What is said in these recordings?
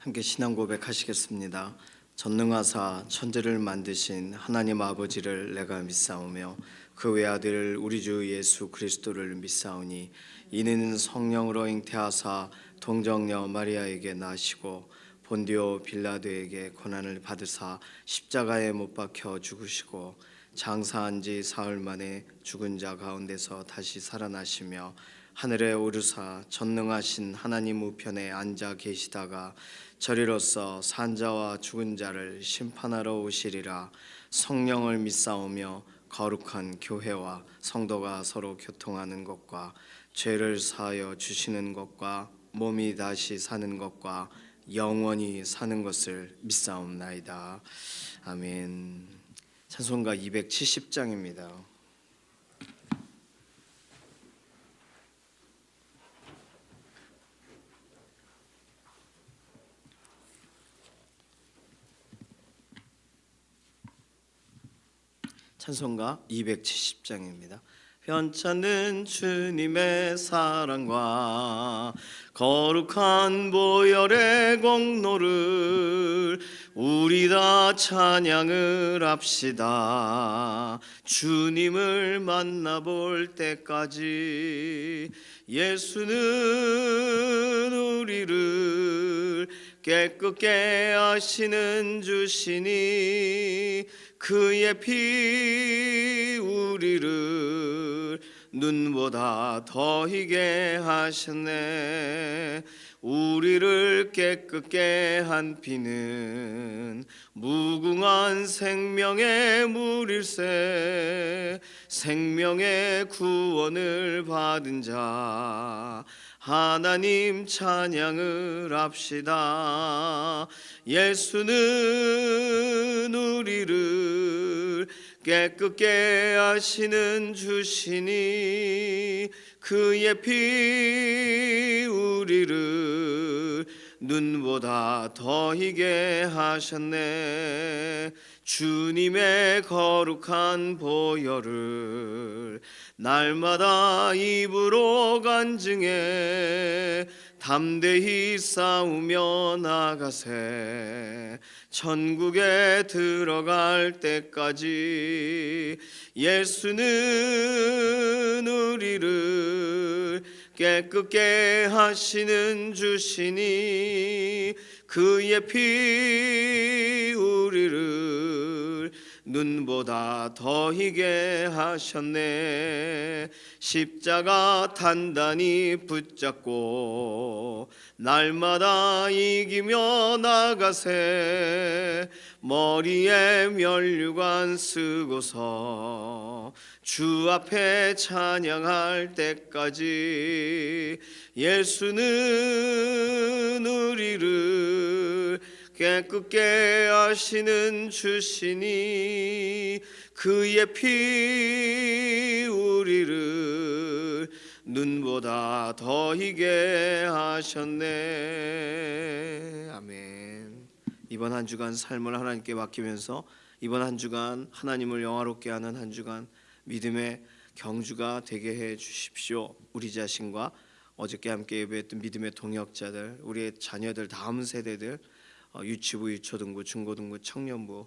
함께 신앙 고백하시겠습니다. 전능하사 천지를 만드신 하나님 아버지를 내가 믿사오며 그 외아들 우리 주 예수 그리스도를 믿사오니 이는 성령으로 잉태하사 동정녀 마리아에게 나시고 본디오 빌라도에게 고난을 받으사 십자가에 못 박혀 죽으시고 장사한 지 사흘 만에 죽은 자 가운데서 다시 살아나시며 하늘에 오르사 전능하신 하나님 우편에 앉아 계시다가 저리로서 산자와 죽은 자를 심판하러 오시리라. 성령을 믿사오며 거룩한 교회와 성도가 서로 교통하는 것과 죄를 사하여 주시는 것과 몸이 다시 사는 것과 영원히 사는 것을 믿사옵나이다. 아멘. 찬송가 270장입니다. 찬송가 270장입니다. 편찮는 주님의 사랑과 거룩한 보혈의 공로를 우리 다 찬양을 합시다. 주님을 만나볼 때까지 예수는 우리를 깨끗게 하시는 주시니 그의 피 우리를 눈보다 더 희게 하셨네. 우리를 깨끗게 한 피는 무궁한 생명의 물일세. 생명의 구원을 받은 자 하나님 찬양을 합시다. 예수는 우리를 깨끗게 하시는 주시니 그의 피 우리를 눈보다 더 희게 하셨네. 주님의 거룩한 보혈을 날마다 입으로 간증해 담대히 싸우며 나가세. 천국에 들어갈 때까지 예수는 우리를 깨끗게 하시는 주시니 그의 피 우리를 눈보다 더 희게 하셨네. 십자가 단단히 붙잡고 날마다 이기며 나가세. 머리에 면류관 쓰고서 주 앞에 찬양할 때까지 예수는 우리를 깨끗게 하시는 주시니 그의 피 우리를 눈보다 더 희게 하셨네. 아멘. 이번 한 주간 삶을 하나님께 맡기면서 이번 한 주간 하나님을 영화롭게 하는 한 주간 믿음의 경주가 되게 해 주십시오. 우리 자신과 어저께 함께 예배했던 믿음의 동역자들, 우리의 자녀들, 다음 세대들, 유치부, 유초등부, 중고등부, 청년부,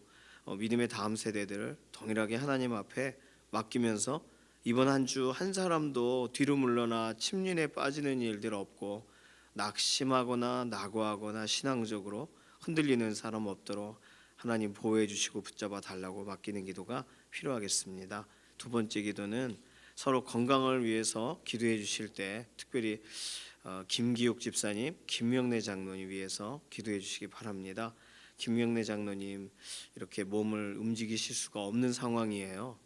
믿음의 다음 세대들을 동일하게 하나님 앞에 맡기면서 이번 한 주 한 사람도 뒤로 물러나 침륜에 빠지는 일들 없고 낙심하거나 낙오하거나 신앙적으로 흔들리는 사람 없도록 하나님 보호해 주시고 붙잡아 달라고 맡기는 기도가 필요하겠습니다. 두 번째 기도는 서로 건강을 위해서 기도해 주실 때 특별히 김기욱 집사님, 김명래 장로님 위해서 기도해 주시기 바랍니다. 김명래 장로님 이렇게 몸을 움직이실 수가 없는 상황이에요.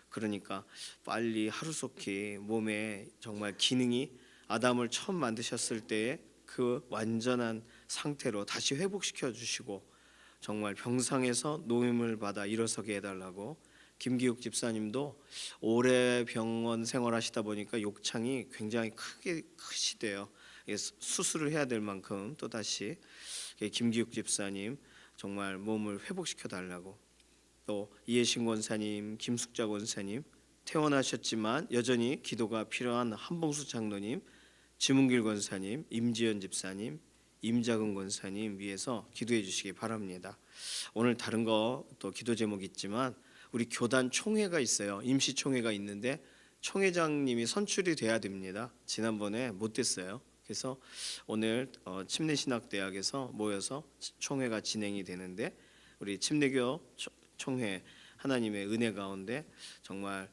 그러니까 빨리 하루속히 몸에 정말 기능이 아담을 처음 만드셨을 때의 그 완전한 상태로 다시 회복시켜 주시고 정말 병상에서 노임을 받아 일어서게 해달라고. 김기욱 집사님도 오래 병원 생활하시다 보니까 욕창이 굉장히 크시대요. 수술을 해야 될 만큼 또다시 김기욱 집사님 정말 몸을 회복시켜 달라고. 또 이해신 권사님, 김숙자 권사님, 퇴원하셨지만 여전히 기도가 필요한 한봉수 장로님, 지문길 권사님, 임지연 집사님, 임자근 권사님 위해서 기도해 주시기 바랍니다. 오늘 다른 거 또 기도 제목 있지만 우리 교단 총회가 있어요. 임시 총회가 있는데 총회장님이 선출이 돼야 됩니다. 지난번에 못 됐어요. 그래서 오늘 침례신학대학에서 모여서 총회가 진행이 되는데 우리 침례교 총회 하나님의 은혜 가운데 정말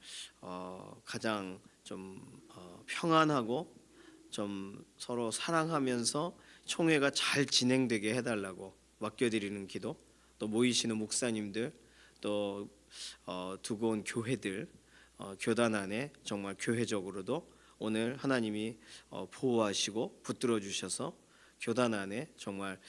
가장 좀 평안하고 좀 서로 사랑하면서 총회가 잘 진행되게 해달라고 맡겨드리는 기도, 또 모이시는 목사님들, 또 두고 온 교회들, 교단 안에 정말 교회적으로도 오늘 하나님이 보호하시고 붙들어 주셔서 교단 안에 정말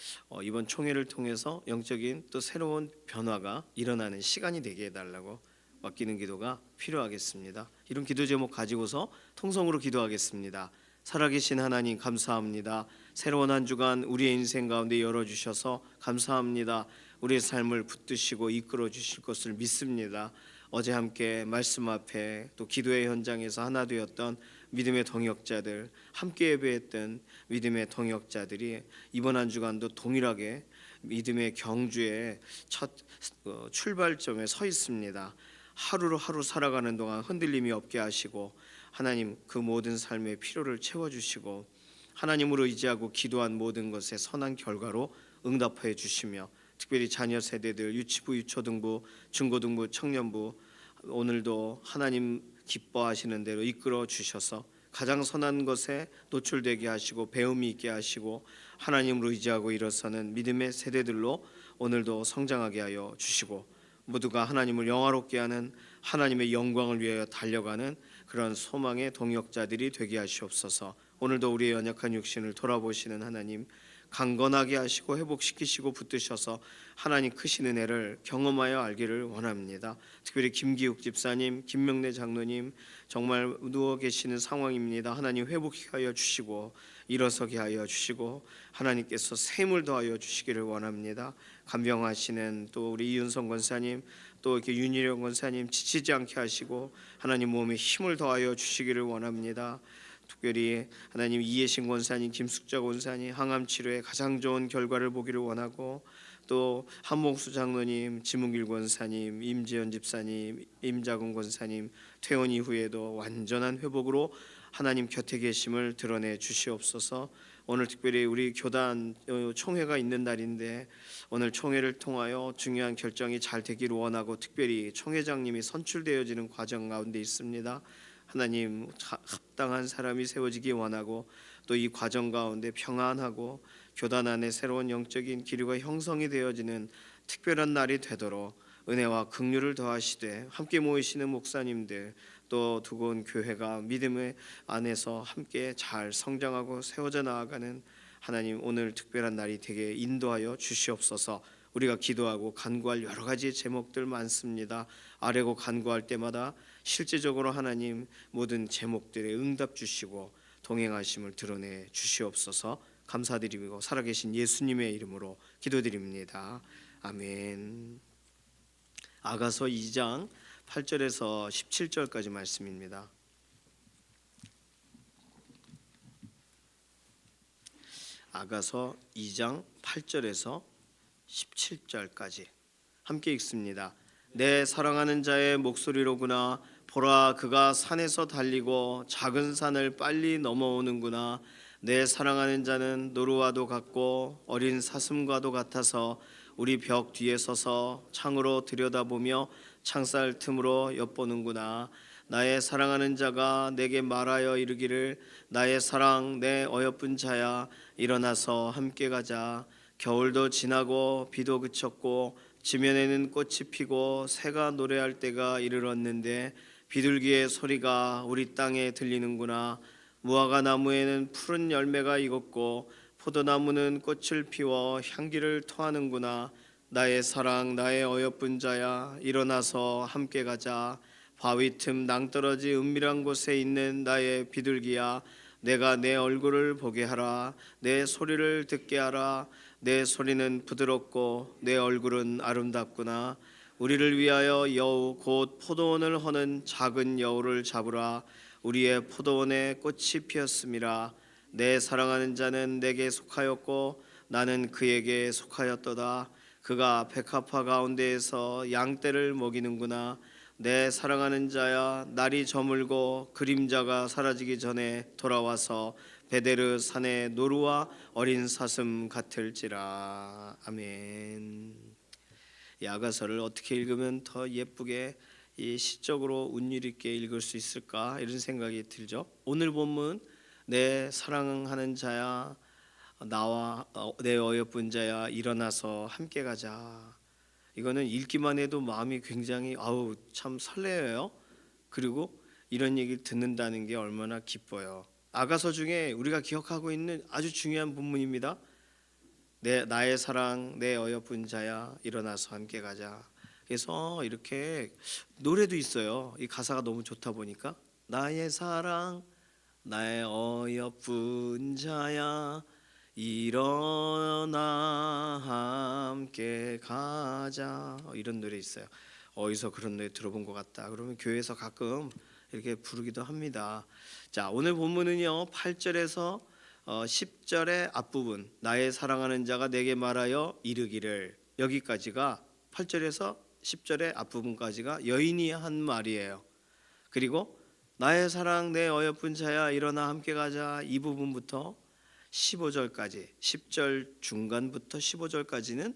이번 총회를 통해서 영적인 또 새로운 변화가 일어나는 시간이 되게 해달라고 맡기는 기도가 필요하겠습니다. 이런 기도 제목 가지고서 통성으로 기도하겠습니다. 살아계신 하나님 감사합니다. 새로운 한 주간 우리의 인생 가운데 열어주셔서 감사합니다. 우리의 삶을 붙드시고 이끌어 주실 것을 믿습니다. 어제 함께 말씀 앞에 또 기도의 현장에서 하나 되었던 믿음의 동역자들, 함께 예배했던 믿음의 동역자들이 이번 한 주간도 동일하게 믿음의 경주의 첫 출발점에 서 있습니다. 하루로 하루 살아가는 동안 흔들림이 없게 하시고 하나님 그 모든 삶의 필요를 채워주시고 하나님으로 의지하고 기도한 모든 것에 선한 결과로 응답해 주시며 특별히 자녀 세대들 유치부, 유초등부, 중고등부, 청년부 오늘도 하나님 기뻐하시는 대로 이끌어 주셔서 가장 선한 것에 노출되게 하시고 배움이 있게 하시고 하나님으로 의지하고 일어서는 믿음의 세대들로 오늘도 성장하게 하여 주시고 모두가 하나님을 영화롭게 하는 하나님의 영광을 위하여 달려가는 그런 소망의 동역자들이 되게 하시옵소서. 오늘도 우리의 연약한 육신을 돌아보시는 하나님 강건하게 하시고 회복시키시고 붙드셔서 하나님 크신 은혜를 경험하여 알기를 원합니다. 특별히 김기욱 집사님, 김명래 장로님 정말 누워 계시는 상황입니다. 하나님 회복하여 주시고 일어서게 하여 주시고 하나님께서 샘을 더하여 주시기를 원합니다. 간병하시는 또 우리 이윤성 권사님 또 이렇게 윤희령 권사님 지치지 않게 하시고 하나님 몸에 힘을 더하여 주시기를 원합니다. 특별히 하나님 이해신 권사님, 김숙자 권사님 항암 치료에 가장 좋은 결과를 보기를 원하고 또 한봉수 장로님, 지문길 권사님, 임지연 집사님, 임자근 권사님 퇴원 이후에도 완전한 회복으로 하나님 곁에 계심을 드러내 주시옵소서. 오늘 특별히 우리 교단 총회가 있는 날인데 오늘 총회를 통하여 중요한 결정이 잘 되기를 원하고 특별히 총회장님이 선출되어지는 과정 가운데 있습니다. 하나님 합당한 사람이 세워지기 원하고 또 이 과정 가운데 평안하고 교단 안에 새로운 영적인 기류가 형성이 되어지는 특별한 날이 되도록 은혜와 긍휼을 더하시되 함께 모이시는 목사님들 또 두고 온 교회가 믿음의 안에서 함께 잘 성장하고 세워져 나아가는 하나님 오늘 특별한 날이 되게 인도하여 주시옵소서. 우리가 기도하고 간구할 여러 가지 제목들 많습니다. 아뢰고 간구할 때마다 실제적으로 하나님 모든 제목들에 응답 주시고 동행하심을 드러내 주시옵소서. 감사드리고 살아계신 예수님의 이름으로 기도드립니다. 아멘. 아가서 2장 8절에서 17절까지 말씀입니다. 아가서 2장 8절에서 17절까지 함께 읽습니다. 내 사랑하는 자의 목소리로구나. 보라, 그가 산에서 달리고 작은 산을 빨리 넘어오는구나. 내 사랑하는 자는 노루와도 같고 어린 사슴과도 같아서 우리 벽 뒤에 서서 창으로 들여다보며 창살 틈으로 엿보는구나. 나의 사랑하는 자가 내게 말하여 이르기를 나의 사랑 내 어여쁜 자야 일어나서 함께 가자. 겨울도 지나고 비도 그쳤고 지면에는 꽃이 피고 새가 노래할 때가 이르렀는데 비둘기의 소리가 우리 땅에 들리는구나. 무화과 나무에는 푸른 열매가 익었고 포도나무는 꽃을 피워 향기를 토하는구나. 나의 사랑 나의 어여쁜 자야 일어나서 함께 가자. 바위 틈 낭떠러지 은밀한 곳에 있는 나의 비둘기야 내가 내 얼굴을 보게 하라. 내 소리를 듣게 하라. 내 소리는 부드럽고 내 얼굴은 아름답구나. 우리를 위하여 여우 곧 포도원을 허는 작은 여우를 잡으라. 우리의 포도원에 꽃이 피었음이라. 내 사랑하는 자는 내게 속하였고 나는 그에게 속하였도다. 그가 백합화 가운데에서 양떼를 먹이는구나. 내 사랑하는 자야, 날이 저물고 그림자가 사라지기 전에 돌아와서 베데르 산의 노루와 어린 사슴 같을지라. 아멘. 이 아가서를 어떻게 읽으면 더 예쁘게 이 시적으로 운율 있게 읽을 수 있을까, 이런 생각이 들죠. 오늘 본문, 내 사랑하는 자야, 나와 내 어여쁜 자야, 일어나서 함께 가자. 이거는 읽기만 해도 마음이 굉장히 참 설레어요. 그리고 이런 얘기를 듣는다는 게 얼마나 기뻐요. 아가서 중에 우리가 기억하고 있는 아주 중요한 본문입니다. 나의 사랑, 내 어여쁜 자야, 일어나서 함께 가자. 그래서 이렇게 노래도 있어요. 이 가사가 너무 좋다 보니까, 나의 사랑, 나의 어여쁜 자야, 일어나 함께 가자. 이런 노래 있어요. 어디서 그런 노래 들어본 것 같다. 그러면 교회에서 가끔 이렇게 부르기도 합니다. 자, 오늘 본문은요 8절에서 10절의 앞부분, 나의 사랑하는 자가 내게 말하여 이르기를, 여기까지가 8절에서 10절의 앞부분까지가 여인이 한 말이에요. 그리고 나의 사랑, 내 어여쁜 자야, 일어나 함께 가자, 이 부분부터 15절까지, 10절 중간부터 15절까지는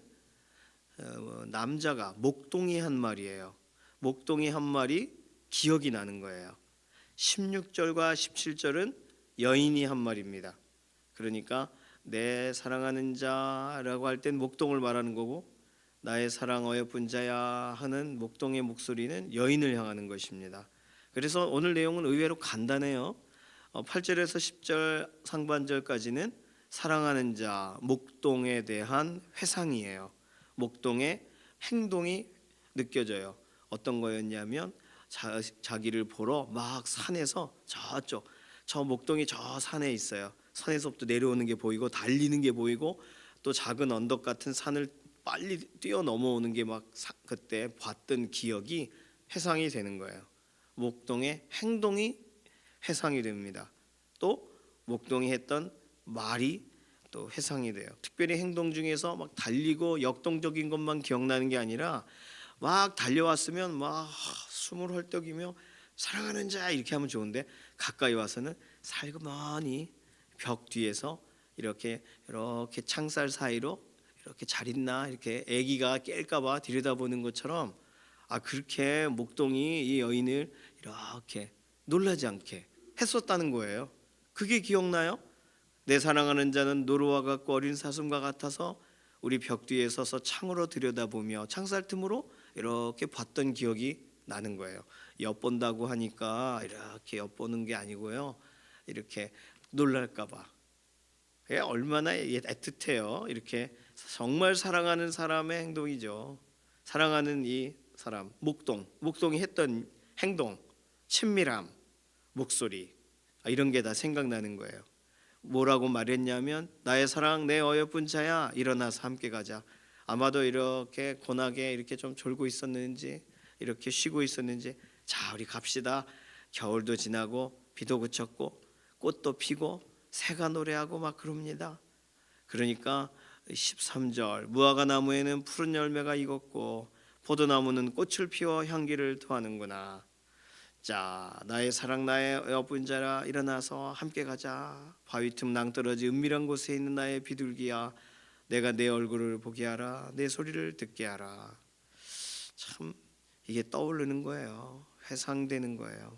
남자가, 목동이 한 말이에요. 목동이 한 말이 기억이 나는 거예요. 16절과 17절은 여인이 한 말입니다. 그러니까 내 사랑하는 자라고 할 땐 목동을 말하는 거고, 나의 사랑 어여쁜 자야 하는 목동의 목소리는 여인을 향하는 것입니다. 그래서 오늘 내용은 의외로 간단해요. 8절에서 10절 상반절까지는 사랑하는 자, 목동에 대한 회상이에요. 목동의 행동이 느껴져요. 어떤 거였냐면 자기를 보러 막 산에서 저 목동이 저 산에 있어요. 산에서부터 내려오는 게 보이고 달리는 게 보이고 또 작은 언덕 같은 산을 빨리 뛰어 넘어오는 게 막 그때 봤던 기억이 회상이 되는 거예요. 목동의 행동이 회상이 됩니다. 또 목동이 했던 말이 또 회상이 돼요. 특별히 행동 중에서 막 달리고 역동적인 것만 기억나는 게 아니라 막 달려왔으면 막 숨을 헐떡이며 사랑하는 자 이렇게 하면 좋은데, 가까이 와서는 살그머니 벽 뒤에서 이렇게 창살 사이로 이렇게 잘 있나 이렇게 아기가 깰까봐 들여다보는 것처럼, 그렇게 목동이 이 여인을 이렇게 놀라지 않게 했었다는 거예요. 그게 기억나요? 내 사랑하는 자는 노루와 같고 어린 사슴과 같아서 우리 벽 뒤에 서서 창으로 들여다보며 창살 틈으로 이렇게 봤던 기억이 나는 거예요. 엿본다고 하니까 이렇게 엿보는 게 아니고요, 이렇게 놀랄까봐. 얼마나 애틋해요. 이렇게 정말 사랑하는 사람의 행동이죠. 사랑하는 이 사람, 목동이 했던 행동, 친밀함, 목소리, 이런 게 다 생각나는 거예요. 뭐라고 말했냐면, 나의 사랑, 내 어여쁜 자야, 일어나서 함께 가자. 아마도 이렇게 고나게 이렇게 좀 졸고 있었는지, 이렇게 쉬고 있었는지, 자 우리 갑시다. 겨울도 지나고 비도 그쳤고 꽃도 피고 새가 노래하고 막 그럽니다. 그러니까 13절, 무화과 나무에는 푸른 열매가 익었고 포도나무는 꽃을 피워 향기를 토하는구나. 자, 나의 사랑, 나의 어여쁜 자라, 일어나서 함께 가자. 바위 틈 낭떠러지 은밀한 곳에 있는 나의 비둘기야, 내가 내 얼굴을 보게 하라, 내 소리를 듣게 하라. 참 이게 떠오르는 거예요. 회상되는 거예요.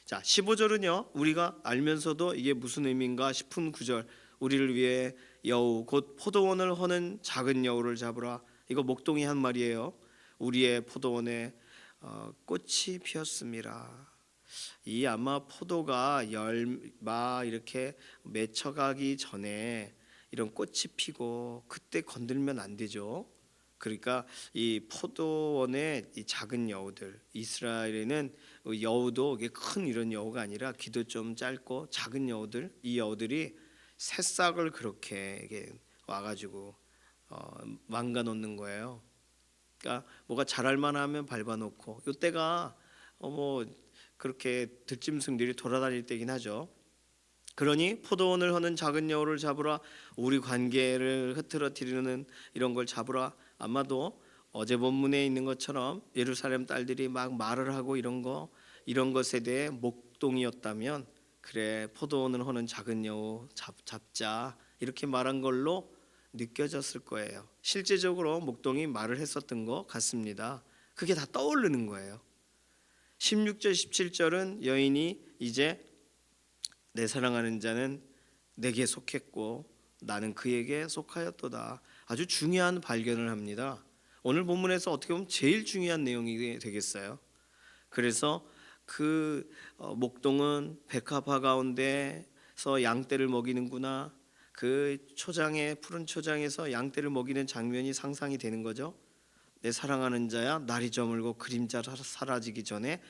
자, 15절은요 우리가 알면서도 이게 무슨 의미인가 싶은 구절, 우리를 위해 여우 곧 포도원을 허는 작은 여우를 잡으라. 이거 목동이 한 말이에요. 우리의 포도원에 꽃이 피었습니다. 이 아마 포도가 이렇게 맺혀가기 전에 이런 꽃이 피고, 그때 건들면 안 되죠. 그러니까 이 포도원의 이 작은 여우들, 이스라엘에는 여우도 이게 큰 이런 여우가 아니라 귀도 좀 짧고 작은 여우들, 이 여우들이 새싹을 그렇게 이게 와가지고 망가 놓는 거예요. 그러니까 뭐가 자랄 만하면 밟아놓고, 이때가 뭐 그렇게 들짐승들이 돌아다닐 때긴 하죠. 그러니 포도원을 허는 작은 여우를 잡으라. 우리 관계를 흐트러뜨리는 이런 걸 잡으라. 아마도 어제 본문에 있는 것처럼 예루살렘 딸들이 막 말을 하고 이런 것에 대해 목동이었다면, 그래 포도원을 허는 작은 여우 잡자 이렇게 말한 걸로 느껴졌을 거예요. 실제적으로 목동이 말을 했었던 것 같습니다. 그게 다 떠오르는 거예요. 16절 17절은 여인이 이제 내 사랑하는 자는 내게 속했고 나는 그에게 속하였도다. 아주 중요한 발견을 합니다. 오늘 본문에서 어떻게 보면 제일 중요한 내용이 되겠어요. 그래서 그 목동은 백합화 가운데서 양떼를 먹이는구나. 그 초장에 푸른 초장에서 양떼를 먹이는 장면이 상상이 되는 거죠. 내 사랑하는 자야, 날이 저물고 그림자 사라지기 전에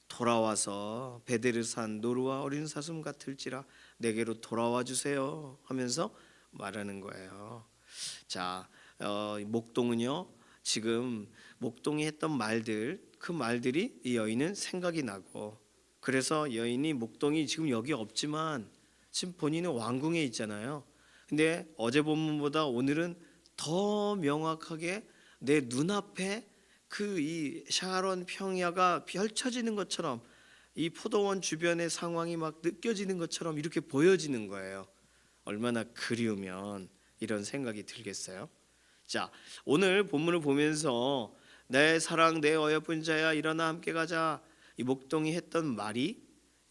돌아와서 베데르산 노루와 어린 사슴 같을지라 내게로 돌아와 주세요 하면서 말하는 거예요. 자, 목동은요, 지금 목동이 했던 말들, 그 말들이 이 여인은 생각이 나고, 그래서 여인이 목동이 지금 여기 없지만 지금 본인은 왕궁에 있잖아요. 근데 어제 본문보다 오늘은 더 명확하게 내 눈앞에 그 이 샤론 평야가 펼쳐지는 것처럼, 이 포도원 주변의 상황이 막 느껴지는 것처럼 이렇게 보여지는 거예요. 얼마나 그리우면 이런 생각이 들겠어요. 자, 오늘 본문을 보면서 내 사랑 내 어여쁜 자야 일어나 함께 가자, 이 목동이 했던 말이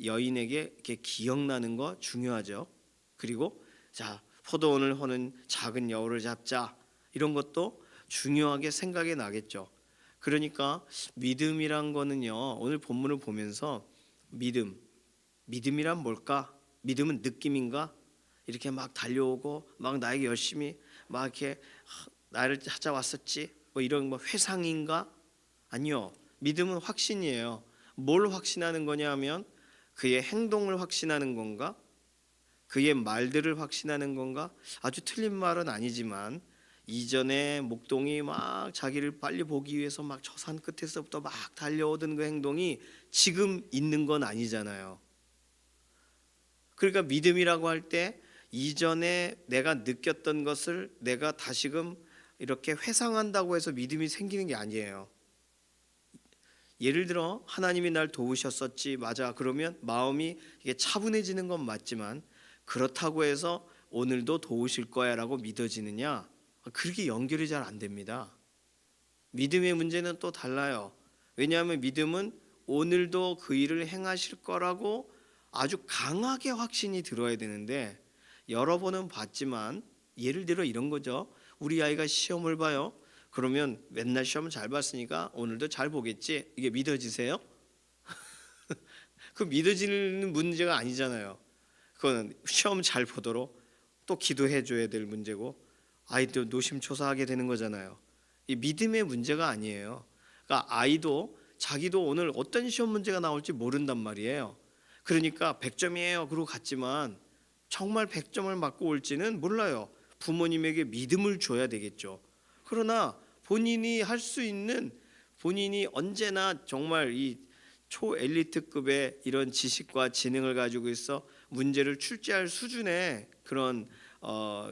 여인에게 이렇게 기억나는 거 중요하죠. 그리고 자, 포도원을 허는 작은 여우를 잡자, 이런 것도 중요하게 생각이 나겠죠. 그러니까 믿음이란 거는요, 오늘 본문을 보면서 믿음이란 뭘까? 믿음은 느낌인가? 이렇게 막 달려오고 막 나에게 열심히 막 이렇게 나를 찾아왔었지, 뭐 이런 뭐 회상인가? 아니요, 믿음은 확신이에요. 뭘 확신하는 거냐 하면 그의 행동을 확신하는 건가? 그의 말들을 확신하는 건가? 아주 틀린 말은 아니지만 이전에 목동이 막 자기를 빨리 보기 위해서 막 저 산 끝에서부터 막 달려오던 그 행동이 지금 있는 건 아니잖아요. 그러니까 믿음이라고 할 때 이전에 내가 느꼈던 것을 내가 다시금 이렇게 회상한다고 해서 믿음이 생기는 게 아니에요. 예를 들어 하나님이 날 도우셨었지, 맞아, 그러면 마음이 이게 차분해지는 건 맞지만 그렇다고 해서 오늘도 도우실 거야 라고 믿어지느냐, 그렇게 연결이 잘 안 됩니다. 믿음의 문제는 또 달라요. 왜냐하면 믿음은 오늘도 그 일을 행하실 거라고 아주 강하게 확신이 들어야 되는데, 여러 번은 봤지만 예를 들어 이런 거죠. 우리 아이가 시험을 봐요. 그러면 맨날 시험을 잘 봤으니까 오늘도 잘 보겠지, 이게 믿어지세요? 그 믿어지는 문제가 아니잖아요. 그건 시험 잘 보도록 또 기도해 줘야 될 문제고, 아이도 노심초사하게 되는 거잖아요. 이 믿음의 문제가 아니에요. 그러니까 아이도 자기도 오늘 어떤 시험 문제가 나올지 모른단 말이에요. 그러니까 100점이에요 그러고 갔지만 정말 100점을 맞고 올지는 몰라요. 부모님에게 믿음을 줘야 되겠죠. 그러나 본인이 할 수 있는, 본인이 언제나 정말 이 초엘리트급의 이런 지식과 지능을 가지고 있어 문제를 출제할 수준의 그런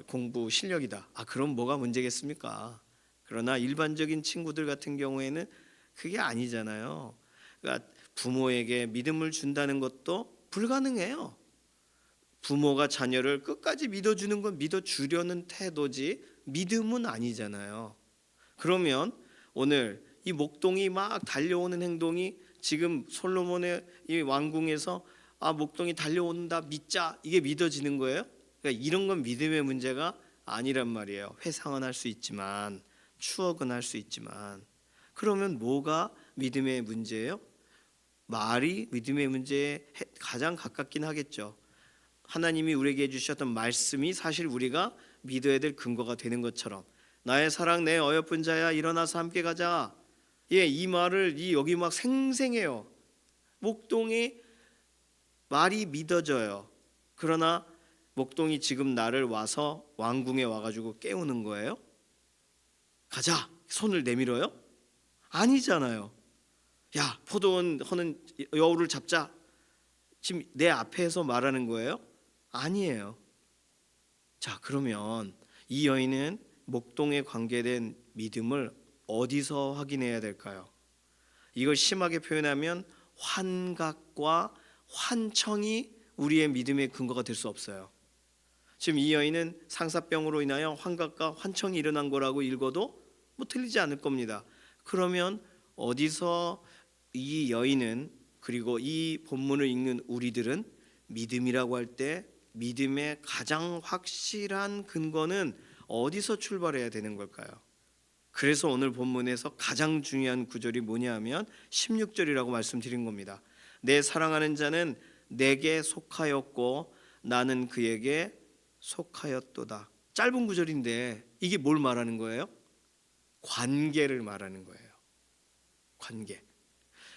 공부 실력이다. 그럼 뭐가 문제겠습니까? 그러나 일반적인 친구들 같은 경우에는 그게 아니잖아요. 그러니까 부모에게 믿음을 준다는 것도 불가능해요. 부모가 자녀를 끝까지 믿어주는 건 믿어주려는 태도지 믿음은 아니잖아요. 그러면 오늘 이 목동이 막 달려오는 행동이 지금 솔로몬의 이 왕궁에서 목동이 달려온다 믿자, 이게 믿어지는 거예요? 그러니까 이런 건 믿음의 문제가 아니란 말이에요. 회상은 할 수 있지만, 추억은 할 수 있지만, 그러면 뭐가 믿음의 문제예요? 말이 믿음의 문제에 가장 가깝긴 하겠죠. 하나님이 우리에게 해주셨던 말씀이 사실 우리가 믿어야 될 근거가 되는 것처럼, 나의 사랑 내 어여쁜 자야 일어나서 함께 가자. 이 말을 여기 막 생생해요. 목동이 말이 믿어져요. 그러나 목동이 지금 나를 와서 왕궁에 와가지고 깨우는 거예요? 가자, 손을 내밀어요? 아니잖아요. 야, 포도원 허는 여우를 잡자, 지금 내 앞에서 말하는 거예요? 아니에요. 자, 그러면 이 여인은 목동에 관계된 믿음을 어디서 확인해야 될까요? 이걸 심하게 표현하면 환각과 환청이 우리의 믿음의 근거가 될 수 없어요. 지금 이 여인은 상사병으로 인하여 환각과 환청이 일어난 거라고 읽어도 뭐 틀리지 않을 겁니다. 그러면 어디서 이 여인은, 그리고 이 본문을 읽는 우리들은 믿음이라고 할 때 믿음의 가장 확실한 근거는 어디서 출발해야 되는 걸까요? 그래서 오늘 본문에서 가장 중요한 구절이 뭐냐 하면 16절이라고 말씀드린 겁니다. 내 사랑하는 자는 내게 속하였고 나는 그에게 속하였도다. 짧은 구절인데 이게 뭘 말하는 거예요? 관계를 말하는 거예요. 관계.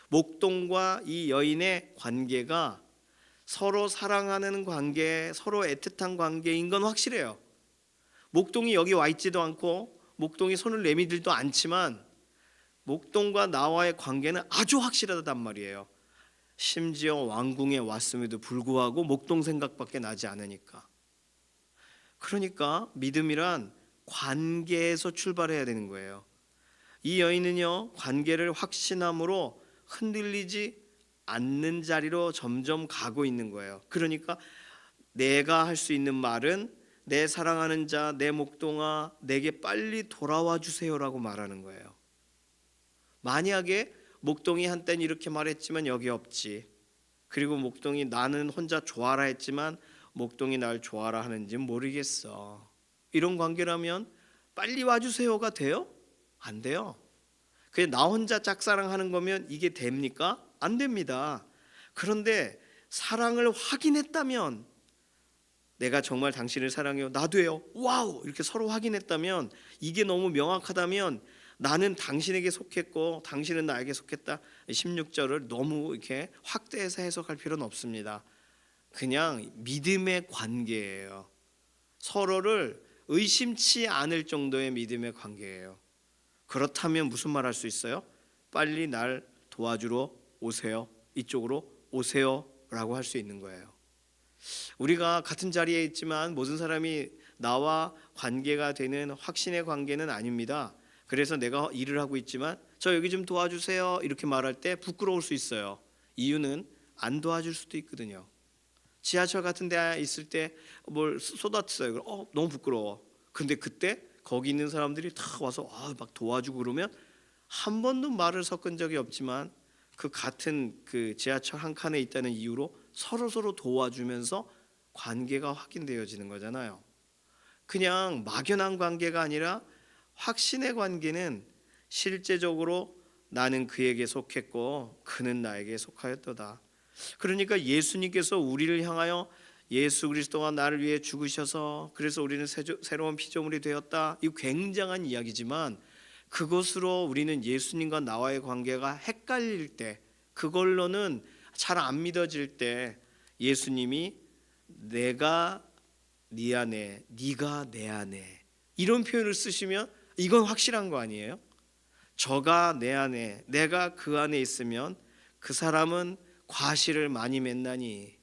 목동과 이 여인의 관계가 서로 사랑하는 관계, 서로 애틋한 관계인 건 확실해요. 목동이 여기 와 있지도 않고 목동이 손을 내밀지도 않지만 목동과 나와의 관계는 아주 확실하단 말이에요. 심지어 왕궁에 왔음에도 불구하고 목동 생각밖에 나지 않으니까. 그러니까 믿음이란 관계에서 출발해야 되는 거예요. 이 여인은요, 관계를 확신함으로 흔들리지 않는 자리로 점점 가고 있는 거예요. 그러니까 내가 할 수 있는 말은 내 사랑하는 자, 내 목동아, 내게 빨리 돌아와 주세요라고 말하는 거예요. 만약에 목동이 한때는 이렇게 말했지만 여기 없지, 그리고 목동이 나는 혼자 좋아라 했지만 목동이 날 좋아라 하는지 모르겠어, 이런 관계라면 빨리 와주세요가 돼요? 안 돼요. 그냥 나 혼자 짝사랑하는 거면 이게 됩니까? 안 됩니다. 그런데 사랑을 확인했다면, 내가 정말 당신을 사랑해요, 나도요, 와우, 이렇게 서로 확인했다면, 이게 너무 명확하다면 나는 당신에게 속했고 당신은 나에게 속했다, 16절을 너무 이렇게 확대해서 해석할 필요는 없습니다. 그냥 믿음의 관계예요. 서로를 의심치 않을 정도의 믿음의 관계예요. 그렇다면 무슨 말 할 수 있어요? 빨리 날 도와주러 오세요, 이쪽으로 오세요 라고 할 수 있는 거예요. 우리가 같은 자리에 있지만 모든 사람이 나와 관계가 되는 확신의 관계는 아닙니다. 그래서 내가 일을 하고 있지만 저 여기 좀 도와주세요 이렇게 말할 때 부끄러울 수 있어요. 이유는 안 도와줄 수도 있거든요. 지하철 같은 데 있을 때 뭘 쏟았어요. 너무 부끄러워. 근데 그때 거기 있는 사람들이 다 와서 막 도와주고 그러면 한 번도 말을 섞은 적이 없지만 그 같은 그 지하철 한 칸에 있다는 이유로 서로 도와주면서 관계가 확인되어지는 거잖아요. 그냥 막연한 관계가 아니라 확신의 관계는 실제적으로 나는 그에게 속했고 그는 나에게 속하였도다. 그러니까 예수님께서 우리를 향하여 예수 그리스도가 나를 위해 죽으셔서 그래서 우리는 새로운 피조물이 되었다, 이 굉장한 이야기지만 그것으로 우리는 예수님과 나와의 관계가 헷갈릴 때, 그걸로는 잘 안 믿어질 때 예수님이 내가 네 안에, 네가 내 안에, 이런 표현을 쓰시면 이건 확실한 거 아니에요? 저가 내 안에, 내가 그 안에 있으면 그 사람은 과실을 많이 맺나니.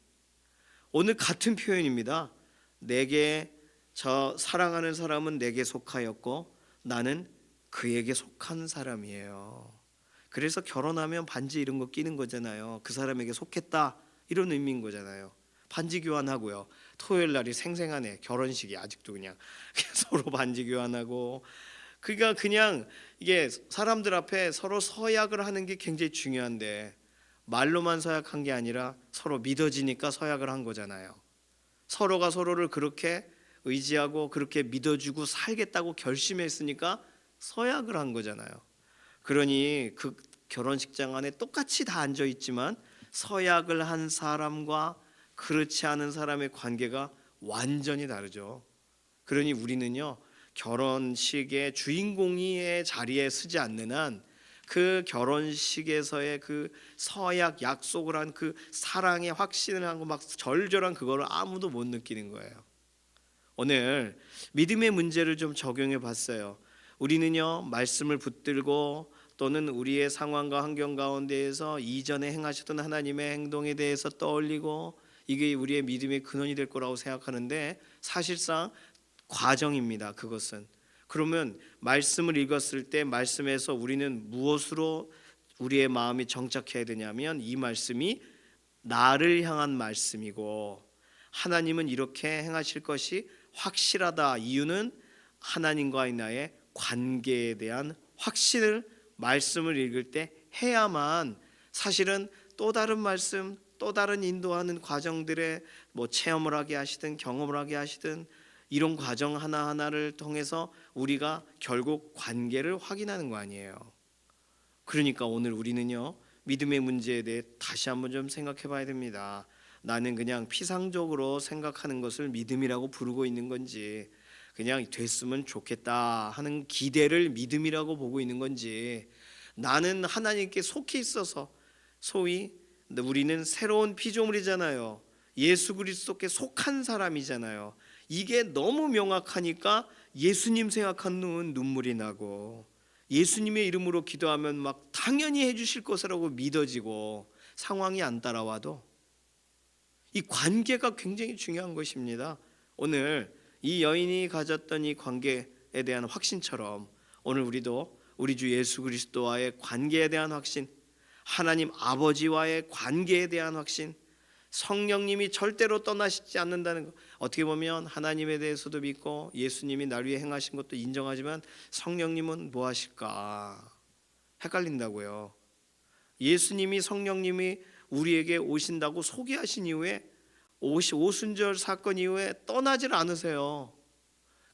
오늘 같은 표현입니다. 내게, 저 사랑하는 사람은 내게 속하였고 나는 그에게 속한 사람이에요. 그래서 결혼하면 반지 이런 거 끼는 거잖아요. 그 사람에게 속했다, 이런 의미인 거잖아요. 반지 교환하고요. 토요일 날이 생생하네. 결혼식이 아직도 그냥 서로 반지 교환하고. 그러니까 그냥 이게 사람들 앞에 서로 서약을 하는 게 굉장히 중요한데 말로만 서약한 게 아니라 서로 믿어지니까 서약을 한 거잖아요. 서로가 서로를 그렇게 의지하고 그렇게 믿어주고 살겠다고 결심했으니까 서약을 한 거잖아요. 그러니 그 결혼식장 안에 똑같이 다 앉아 있지만 서약을 한 사람과 그렇지 않은 사람의 관계가 완전히 다르죠. 그러니 우리는요, 결혼식의 주인공의 자리에 서지 않는 한 그 결혼식에서의 그 서약, 약속을 한 그 사랑의 확신을 한 거 막 절절한 그거를 아무도 못 느끼는 거예요. 오늘 믿음의 문제를 좀 적용해 봤어요. 우리는요, 말씀을 붙들고 또는 우리의 상황과 환경 가운데에서 이전에 행하셨던 하나님의 행동에 대해서 떠올리고 이게 우리의 믿음의 근원이 될 거라고 생각하는데 사실상 과정입니다. 그것은. 그러면 말씀을 읽었을 때 말씀에서 우리는 무엇으로 우리의 마음이 정착해야 되냐면 이 말씀이 나를 향한 말씀이고 하나님은 이렇게 행하실 것이 확실하다. 이유는 하나님과의 나의 관계에 대한 확신을 말씀을 읽을 때 해야만 사실은 또 다른 말씀, 또 다른 인도하는 과정들에 체험을 하게 하시든 경험을 하게 하시든 이런 과정 하나하나를 통해서 우리가 결국 관계를 확인하는 거 아니에요. 그러니까 오늘 우리는요 믿음의 문제에 대해 다시 한번 좀 생각해 봐야 됩니다. 나는 그냥 피상적으로 생각하는 것을 믿음이라고 부르고 있는 건지 그냥 됐으면 좋겠다 하는 기대를 믿음이라고 보고 있는 건지 나는 하나님께 속해 있어서 소위 우리는 새로운 피조물이잖아요. 예수 그리스도께 속한 사람이잖아요. 이게 너무 명확하니까 예수님 생각하는 눈물이 나고 예수님의 이름으로 기도하면 막 당연히 해주실 것이라고 믿어지고 상황이 안 따라와도 이 관계가 굉장히 중요한 것입니다. 오늘 이 여인이 가졌던 이 관계에 대한 확신처럼 오늘 우리도 우리 주 예수 그리스도와의 관계에 대한 확신, 하나님 아버지와의 관계에 대한 확신, 성령님이 절대로 떠나시지 않는다는 것. 어떻게 보면 하나님에 대해서도 믿고 예수님이 날 위해 행하신 것도 인정하지만 성령님은 뭐 하실까 헷갈린다고요. 예수님이 성령님이 우리에게 오신다고 소개하신 이후에 오순절 사건 이후에 떠나질 않으세요.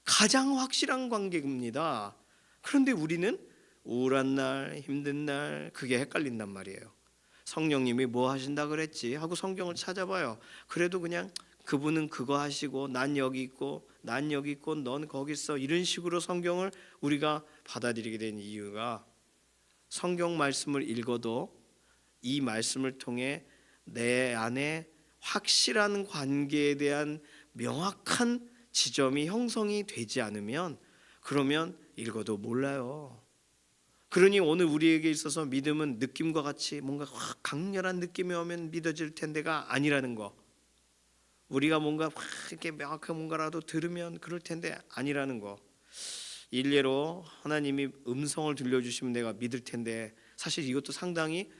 가장 확실한 관계입니다. 그런데 우리는 우울한 날, 힘든 날 그게 헷갈린단 말이에요. 성령님이 뭐 하신다 그랬지 하고 성경을 찾아봐요. 그래도 그냥 그분은 그거 하시고 난 여기 있고 난 여기 있고 넌 거기 있어 이런 식으로 성경을 우리가 받아들이게 된 이유가 성경 말씀을 읽어도 이 말씀을 통해 내 안에 확실한 관계에 대한 명확한 지점이 형성이 되지 않으면 그러면 읽어도 몰라요. 그러니 오늘 우리에게 있어서 믿음은 느낌과 같이 뭔가 강렬한 느낌이 오면 믿어질 텐데가 아니라는 거. 우리가 뭔가 이렇게 명확한 뭔가라도 들으면 그럴 텐데 아니라는 거. 일례로 하나님이 음성을 들려주시면 내가 믿을 텐데 사실 이것도 상당히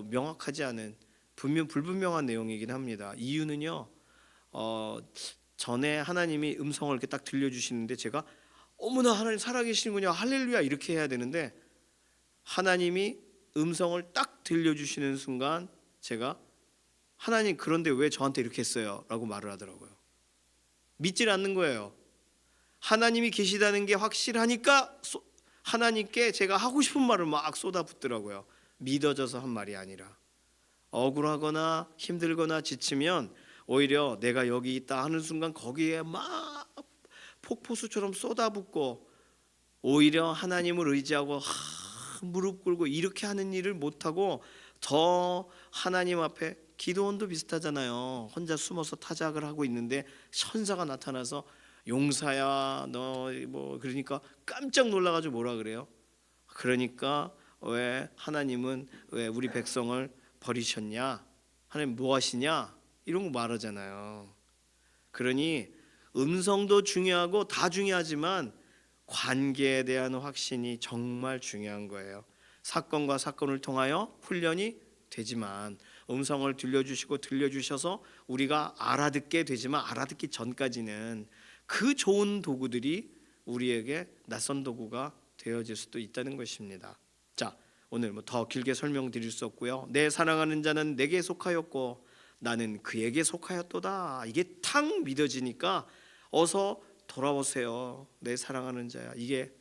명확하지 않은 불분명한 내용이긴 합니다. 이유는요. 전에 하나님이 음성을 이렇게 딱 들려주시는데 제가 어머나 하나님 살아계시는군요 할렐루야 이렇게 해야 되는데 하나님이 음성을 딱 들려주시는 순간 제가 하나님 그런데 왜 저한테 이렇게 했어요? 라고 말을 하더라고요. 믿질 않는 거예요. 하나님이 계시다는 게 확실하니까 하나님께 제가 하고 싶은 말을 막 쏟아붓더라고요. 믿어져서 한 말이 아니라 억울하거나 힘들거나 지치면 오히려 내가 여기 있다 하는 순간 거기에 막 폭포수처럼 쏟아붓고 오히려 하나님을 의지하고 무릎 꿇고 이렇게 하는 일을 못하고 더 하나님 앞에 기도원도 비슷하잖아요. 혼자 숨어서 타작을 하고 있는데 천사가 나타나서 용사야 너 그러니까 깜짝 놀라가지고 뭐라 그래요? 그러니까 왜 하나님은 왜 우리 백성을 버리셨냐? 하나님 뭐 하시냐? 이런 거 말하잖아요. 그러니 음성도 중요하고 다 중요하지만 관계에 대한 확신이 정말 중요한 거예요. 사건과 사건을 통하여 훈련이 되지만 음성을 들려주셔서 우리가 알아듣게 되지만 알아듣기 전까지는 그 좋은 도구들이 우리에게 낯선 도구가 되어질 수도 있다는 것입니다. 자, 오늘 더 길게 설명드릴 수 없고요. 내 사랑하는 자는 내게 속하였고 나는 그에게 속하였도다. 이게 탁 믿어지니까 어서 돌아오세요. 내 사랑하는 자야. 이게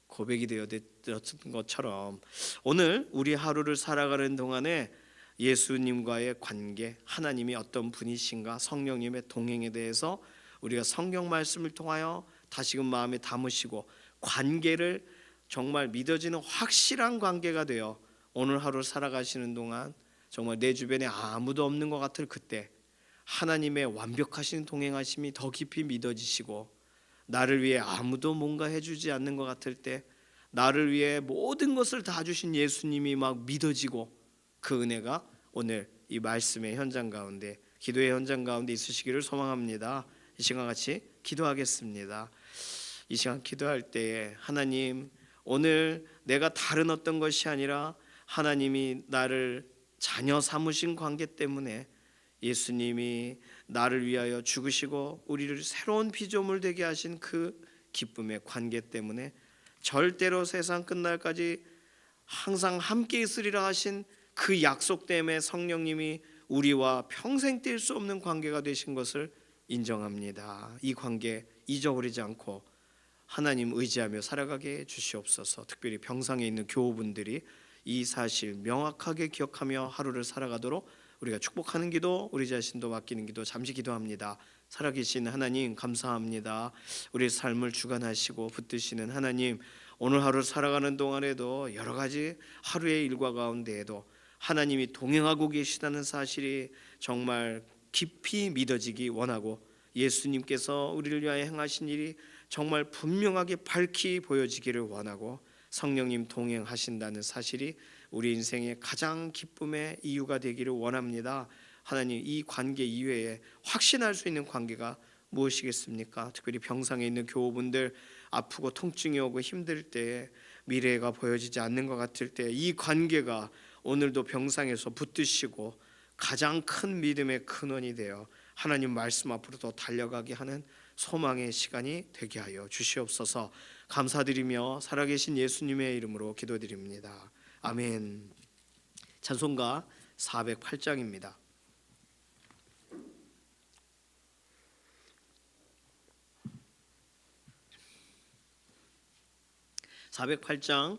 고백이 되었던 것처럼 오늘 우리 하루를 살아가는 동안에 예수님과의 관계, 하나님이 어떤 분이신가, 성령님의 동행에 대해서 우리가 성경 말씀을 통하여 다시금 마음에 담으시고 관계를 정말 믿어지는 확실한 관계가 되어 오늘 하루 살아가시는 동안 정말 내 주변에 아무도 없는 것 같을 그때 하나님의 완벽하신 동행하심이 더 깊이 믿어지시고 나를 위해 아무도 뭔가 해주지 않는 것 같을 때 나를 위해 모든 것을 다 주신 예수님이 막 믿어지고 그 은혜가 오늘 이 말씀의 현장 가운데 기도의 현장 가운데 있으시기를 소망합니다. 이 시간 같이 기도하겠습니다. 이 시간 기도할 때에 하나님, 오늘 내가 다른 어떤 것이 아니라 하나님이 나를 자녀 삼으신 관계 때문에 예수님이 나를 위하여 죽으시고 우리를 새로운 피조물 되게 하신 그 기쁨의 관계 때문에 절대로 세상 끝날까지 항상 함께 있으리라 하신 그 약속 때문에 성령님이 우리와 평생 뗄 수 없는 관계가 되신 것을 인정합니다. 이 관계 잊어버리지 않고 하나님 의지하며 살아가게 해 주시옵소서. 특별히 병상에 있는 교우분들이 이 사실 명확하게 기억하며 하루를 살아가도록 우리가 축복하는 기도, 우리 자신도 맡기는 기도 잠시 기도합니다. 살아계신 하나님 감사합니다. 우리의 삶을 주관하시고 붙드시는 하나님, 오늘 하루 살아가는 동안에도 여러 가지 하루의 일과 가운데에도 하나님이 동행하고 계시다는 사실이 정말 깊이 믿어지기 원하고 예수님께서 우리를 위하여 행하신 일이 정말 분명하게 밝히 보여지기를 원하고 성령님 동행하신다는 사실이 우리 인생의 가장 기쁨의 이유가 되기를 원합니다. 하나님, 이 관계 이외에 확신할 수 있는 관계가 무엇이겠습니까? 특별히 병상에 있는 교우분들, 아프고 통증이 오고 힘들 때, 미래가 보여지지 않는 것 같을 때 이 관계가 오늘도 병상에서 붙드시고 가장 큰 믿음의 근원이 되어 하나님 말씀 앞으로 더 달려가게 하는 소망의 시간이 되게 하여 주시옵소서. 감사드리며 살아계신 예수님의 이름으로 기도드립니다. 아멘. 찬송가 408장입니다. 408장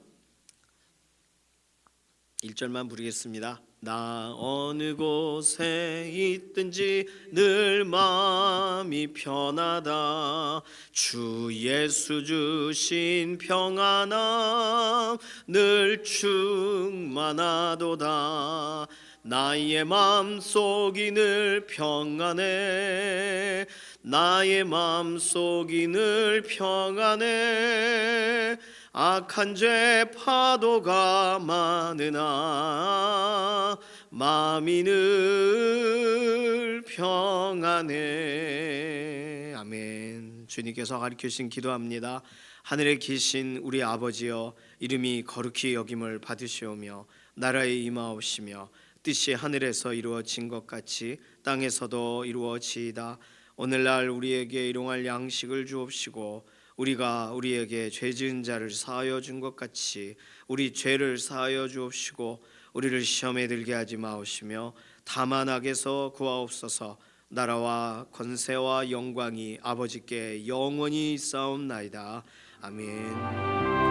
1절만 부르겠습니다. 나 어느 곳에 있든지 늘 마음이 편하다. 주 예수 주신 평안함 늘 충만하도다. 나의 마음속이 늘 평안해. 나의 마음속이 늘 평안해. 악한 죄 파도가 많으나 마음이 늘 평안해. 아멘. 주님께서 가르치신 기도합니다. 하늘에 계신 우리 아버지여, 이름이 거룩히 여김을 받으시오며 나라에 임하옵시며 뜻이 하늘에서 이루어진 것 같이 땅에서도 이루어지이다. 오늘날 우리에게 일용할 양식을 주옵시고 우리가 우리에게 죄 지은 자를 사하여 준 것 같이 우리 죄를 사하여 주옵시고 우리를 시험에 들게 하지 마옵시며 다만 악에서 구하옵소서. 나라와 권세와 영광이 아버지께 영원히 있사옵나이다. 아멘.